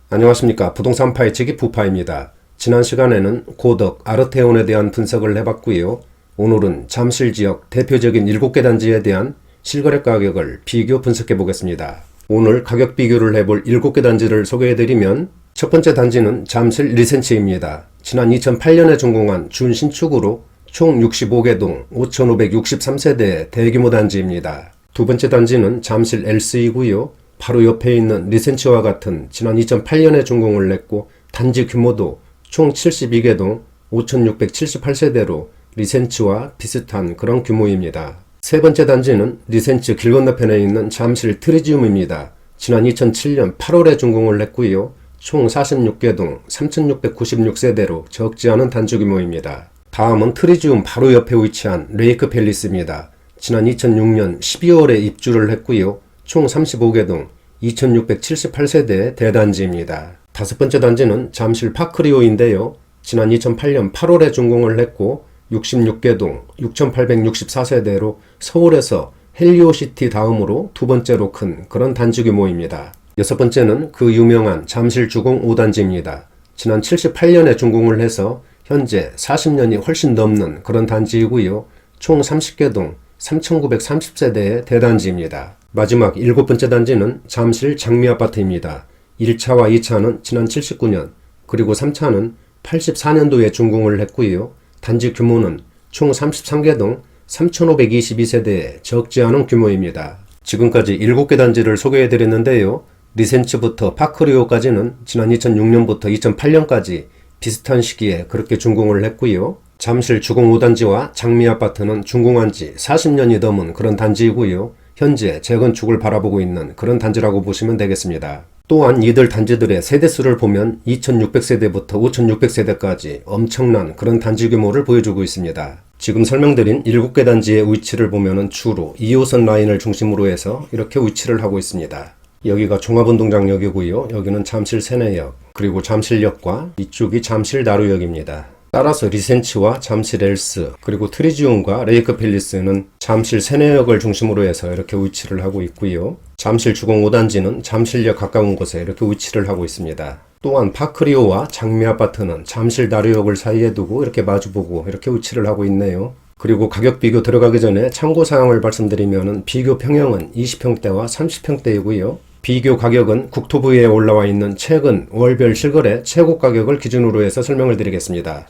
안녕하십니까. 부동산 파헤치기 부파입니다. 지난 시간에는 고덕 아르테온에 대한 분석을 해봤고요. 오늘은 잠실 지역 대표적인 7개 단지에 대한 실거래 가격을 비교 분석해 보겠습니다. 오늘 가격 비교를 해볼 7개 단지를 소개해드리면 첫 번째 단지는 잠실 리센츠입니다. 지난 2008년에 준공한 준신축으로 총 65개 동 5,563세대의 대규모 단지입니다. 두 번째 단지는 잠실 엘스이고요. 바로 옆에 있는 리센츠와 같은 지난 2008년에 준공을 했고 단지 규모도 총 72개 동 5,678세대로 리센츠와 비슷한 그런 규모입니다. 세 번째 단지는 리센츠 길 건너편에 있는 잠실 트리지움입니다. 지난 2007년 8월에 준공을 했고요. 총 46개 동 3,696세대로 적지 않은 단지 규모입니다. 다음은 트리지움 바로 옆에 위치한 레이크 팰리스입니다. 지난 2006년 12월에 입주를 했고요. 총 35개 동 2,678세대의 대단지입니다. 다섯 번째 단지는 잠실 파크리오인데요. 지난 2008년 8월에 준공을 했고 66개 동 6,864세대로 서울에서 헬리오시티 다음으로 두 번째로 큰 그런 단지 규모입니다. 여섯 번째는 그 유명한 잠실 주공 5단지입니다. 지난 78년에 준공을 해서 현재 40년이 훨씬 넘는 그런 단지이고요. 총 30개 동 3,930세대의 대단지입니다. 마지막 7번째 단지는 잠실 장미아파트입니다. 1차와 2차는 지난 79년, 그리고 3차는 84년도에 준공을 했고요. 단지 규모는 총 33개 동 3,522세대의 적지 않은 규모입니다. 지금까지 7개 단지를 소개해드렸는데요. 리센츠부터 파크리오까지는 지난 2006년부터 2008년까지 비슷한 시기에 그렇게 준공을 했고요. 잠실 주공 5단지와 장미아파트는 준공한 지 40년이 넘은 그런 단지이고요. 현재 재건축을 바라보고 있는 그런 단지라고 보시면 되겠습니다. 또한 이들 단지들의 세대수를 보면 2,600세대부터 5,600세대까지 엄청난 그런 단지 규모를 보여주고 있습니다. 지금 설명드린 7개 단지의 위치를 보면 주로 2호선 라인을 중심으로 해서 이렇게 위치를 하고 있습니다. 여기가 종합운동장역이고요. 여기는 잠실 세내역, 그리고 잠실역과 이쪽이 잠실 나루역입니다. 따라서 리센츠와 잠실 엘스, 그리고 트리지움과 레이크 팰리스는 잠실 세내역을 중심으로 해서 이렇게 위치를 하고 있고요. 잠실 주공 5단지는 잠실역 가까운 곳에 이렇게 위치를 하고 있습니다. 또한 파크리오와 장미아파트는 잠실 나루역을 사이에 두고 이렇게 마주보고 이렇게 위치를 하고 있네요. 그리고 가격 비교 들어가기 전에 참고사항을 말씀드리면 비교 평형은 20평대와 30평대이고요. 비교 가격은 국토부에 올라와 있는 최근 월별 실거래 최고 가격을 기준으로 해서 설명을 드리겠습니다.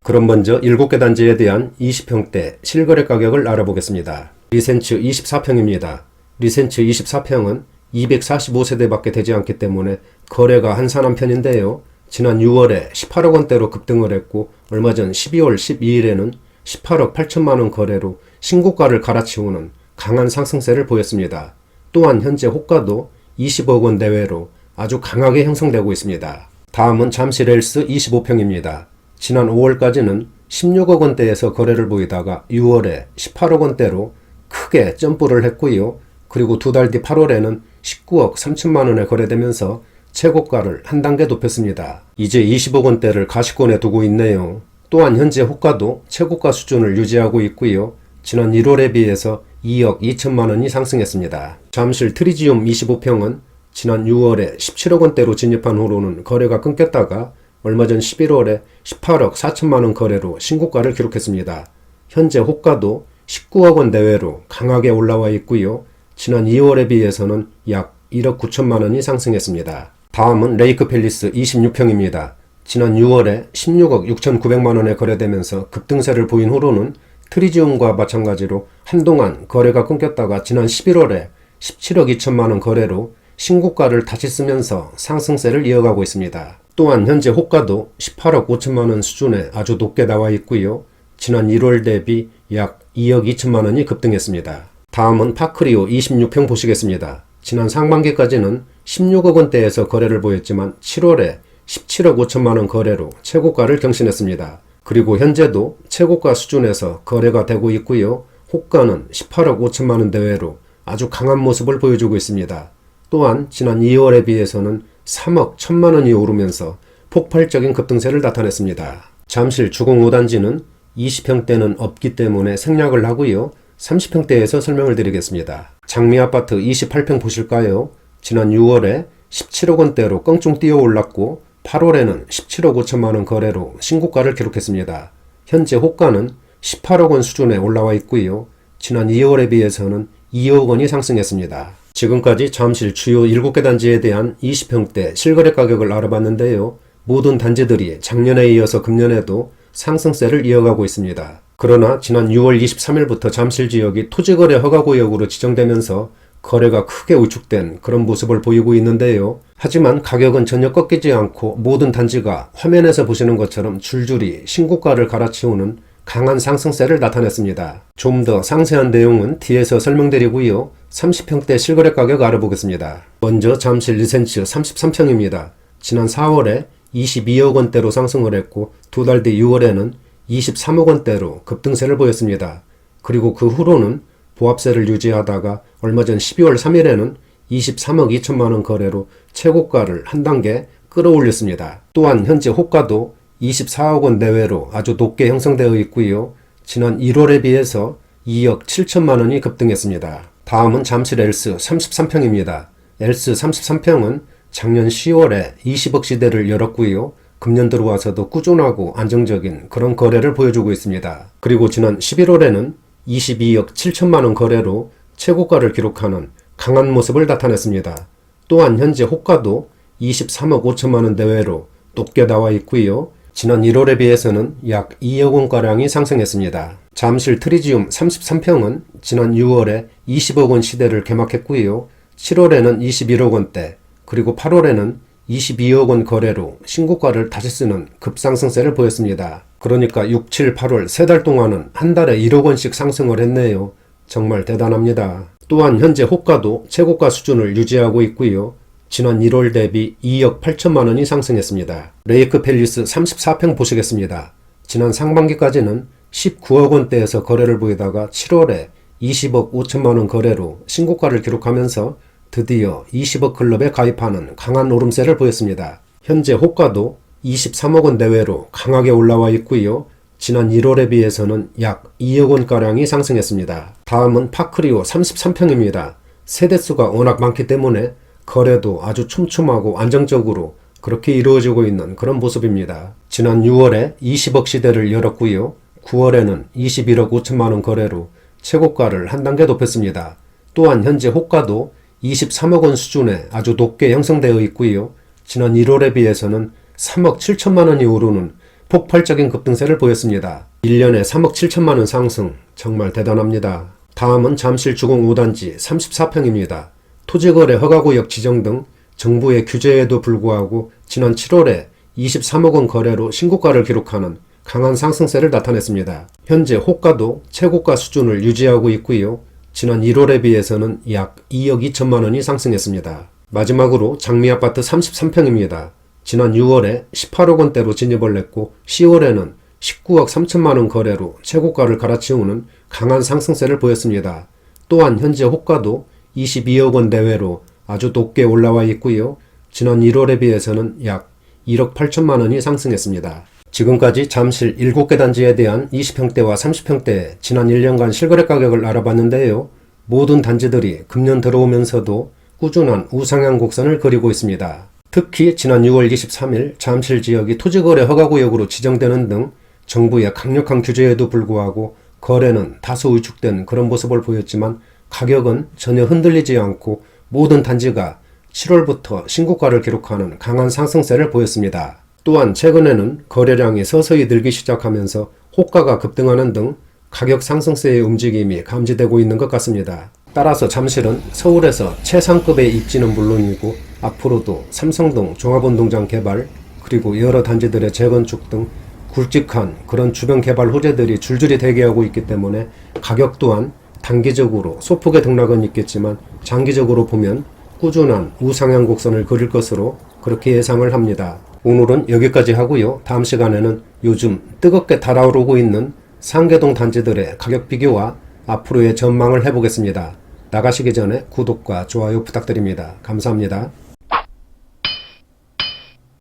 그럼 먼저 7개 단지에 대한 20평대 실거래 가격을 알아보겠습니다. 리센츠 24평입니다. 리센츠 24평은 245세대밖에 되지 않기 때문에 거래가 한산한 편인데요. 지난 6월에 18억 원대로 급등을 했고 얼마 전 12월 12일에는 18억 8천만 원 거래로 신고가를 갈아치우는 강한 상승세를 보였습니다. 또한 현재 호가도 20억 원 내외로 아주 강하게 형성되고 있습니다. 다음은 잠실 엘스 25평입니다. 지난 5월까지는 16억 원대에서 거래를 보이다가 6월에 18억 원대로 크게 점프를 했고요. 그리고 두 달 뒤 8월에는 19억 3천만 원에 거래되면서 최고가를 한 단계 높였습니다. 이제 20억 원대를 가시권에 두고 있네요. 또한 현재 호가도 최고가 수준을 유지하고 있고요. 지난 1월에 비해서 2억 2천만 원이 상승했습니다. 잠실 트리지움 25평은 지난 6월에 17억 원대로 진입한 후로는 거래가 끊겼다가 얼마 전 11월에 18억 4천만 원 거래로 신고가를 기록했습니다. 현재 호가도 19억 원 내외로 강하게 올라와 있고요. 지난 2월에 비해서는 약 1억 9천만 원이 상승했습니다. 다음은 레이크 팰리스 26평입니다. 지난 6월에 16억 6,900만 원에 거래되면서 급등세를 보인 후로는 트리지움과 마찬가지로 한동안 거래가 끊겼다가 지난 11월에 17억 2천만 원 거래로 신고가를 다시 쓰면서 상승세를 이어가고 있습니다. 또한 현재 호가도 18억 5천만 원 수준에 아주 높게 나와 있고요. 지난 1월 대비 약 2억 2천만 원이 급등했습니다. 다음은 파크리오 26평 보시겠습니다. 지난 상반기까지는 16억 원대에서 거래를 보였지만 7월에 17억 5천만 원 거래로 최고가를 경신했습니다. 그리고 현재도 최고가 수준에서 거래가 되고 있고요. 호가는 18억 5천만 원 내외로 아주 강한 모습을 보여주고 있습니다. 또한 지난 2월에 비해서는 3억 1천만 원이 오르면서 폭발적인 급등세를 나타냈습니다. 잠실 주공 5단지는 20평대는 없기 때문에 생략을 하고요. 30평대에서 설명을 드리겠습니다. 장미아파트 28평 보실까요? 지난 6월에 17억 원대로 껑충 뛰어 올랐고 8월에는 17억 5천만 원 거래로 신고가를 기록했습니다. 현재 호가는 18억 원 수준에 올라와 있고요. 지난 2월에 비해서는 2억 원이 상승했습니다. 지금까지 잠실 주요 7개 단지에 대한 20평대 실거래 가격을 알아봤는데요. 모든 단지들이 작년에 이어서 금년에도 상승세를 이어가고 있습니다. 그러나 지난 6월 23일부터 잠실 지역이 토지거래 허가구역으로 지정되면서 거래가 크게 우측된 그런 모습을 보이고 있는데요. 하지만 가격은 전혀 꺾이지 않고 모든 단지가 화면에서 보시는 것처럼 줄줄이 신고가를 갈아치우는 강한 상승세를 나타냈습니다. 좀 더 상세한 내용은 뒤에서 설명드리고요. 30평대 실거래 가격 알아보겠습니다. 먼저 잠실 리센츠 33평입니다. 지난 4월에 22억 원대로 상승을 했고 두 달 뒤 6월에는 23억 원대로 급등세를 보였습니다. 그리고 그 후로는 보합세를 유지하다가 얼마 전 12월 3일에는 23억 2천만 원 거래로 최고가를 한 단계 끌어올렸습니다. 또한 현재 호가도 24억 원 내외로 아주 높게 형성되어 있고요. 지난 1월에 비해서 2억 7천만 원이 급등했습니다. 다음은 잠실 엘스 33평입니다. 엘스 33평은 작년 10월에 20억 시대를 열었고요. 금년 들어와서도 꾸준하고 안정적인 그런 거래를 보여주고 있습니다. 그리고 지난 11월에는 22억 7천만 원 거래로 최고가를 기록하는 강한 모습을 나타냈습니다. 또한 현재 호가도 23억 5천만 원 내외로 높게 나와 있고요. 지난 1월에 비해서는 약 2억 원가량이 상승했습니다. 잠실 트리지움 33평은 지난 6월에 20억 원 시대를 개막했고요. 7월에는 21억 원대, 그리고 8월에는 22억 원 거래로 신고가를 다시 쓰는 급상승세를 보였습니다. 그러니까 6, 7, 8월 3달 동안은 한 달에 1억 원씩 상승을 했네요. 정말 대단합니다. 또한 현재 호가도 최고가 수준을 유지하고 있고요. 지난 1월 대비 2억 8천만 원이 상승했습니다. 레이크 팰리스 34평 보시겠습니다. 지난 상반기까지는 19억 원대에서 거래를 보이다가 7월에 20억 5천만 원 거래로 신고가를 기록하면서 드디어 20억 클럽에 가입하는 강한 오름세를 보였습니다. 현재 호가도 23억 원 내외로 강하게 올라와 있고요. 지난 1월에 비해서는 약 2억 원가량이 상승했습니다. 다음은 파크리오 33평입니다. 세대수가 워낙 많기 때문에 거래도 아주 촘촘하고 안정적으로 그렇게 이루어지고 있는 그런 모습입니다. 지난 6월에 20억 시대를 열었고요. 9월에는 21억 5천만 원 거래로 최고가를 한 단계 높였습니다. 또한 현재 호가도 23억 원 수준에 아주 높게 형성되어 있고요. 지난 1월에 비해서는 3억 7천만 원이 오르는 폭발적인 급등세를 보였습니다. 1년에 3억 7천만 원 상승, 정말 대단합니다. 다음은 잠실 주공 5단지 34평입니다. 토지거래 허가구역 지정 등 정부의 규제에도 불구하고 지난 7월에 23억 원 거래로 신고가를 기록하는 강한 상승세를 나타냈습니다. 현재 호가도 최고가 수준을 유지하고 있고요. 지난 1월에 비해서는 약 2억 2천만 원이 상승했습니다. 마지막으로 장미아파트 33평입니다. 지난 6월에 18억 원대로 진입을 했고 10월에는 19억 3천만 원 거래로 최고가를 갈아치우는 강한 상승세를 보였습니다. 또한 현재 호가도 22억 원 내외로 아주 높게 올라와 있고요. 지난 1월에 비해서는 약 1억 8천만 원이 상승했습니다. 지금까지 잠실 7개 단지에 대한 20평대와 30평대 지난 1년간 실거래 가격을 알아봤는데요. 모든 단지들이 금년 들어오면서도 꾸준한 우상향 곡선을 그리고 있습니다. 특히 지난 6월 23일 잠실 지역이 토지거래 허가구역으로 지정되는 등 정부의 강력한 규제에도 불구하고 거래는 다소 위축된 그런 모습을 보였지만 가격은 전혀 흔들리지 않고 모든 단지가 7월부터 신고가를 기록하는 강한 상승세를 보였습니다. 또한 최근에는 거래량이 서서히 늘기 시작하면서 호가가 급등하는 등 가격 상승세의 움직임이 감지되고 있는 것 같습니다. 따라서 잠실은 서울에서 최상급의 입지는 물론이고 앞으로도 삼성동 종합운동장 개발 그리고 여러 단지들의 재건축 등 굵직한 그런 주변 개발 호재들이 줄줄이 대기하고 있기 때문에 가격 또한 단기적으로 소폭의 등락은 있겠지만 장기적으로 보면 꾸준한 우상향 곡선을 그릴 것으로 그렇게 예상을 합니다. 오늘은 여기까지 하고요. 다음 시간에는 요즘 뜨겁게 달아오르고 있는 상계동 단지들의 가격 비교와 앞으로의 전망을 해보겠습니다. 나가시기 전에 구독과 좋아요 부탁드립니다. 감사합니다.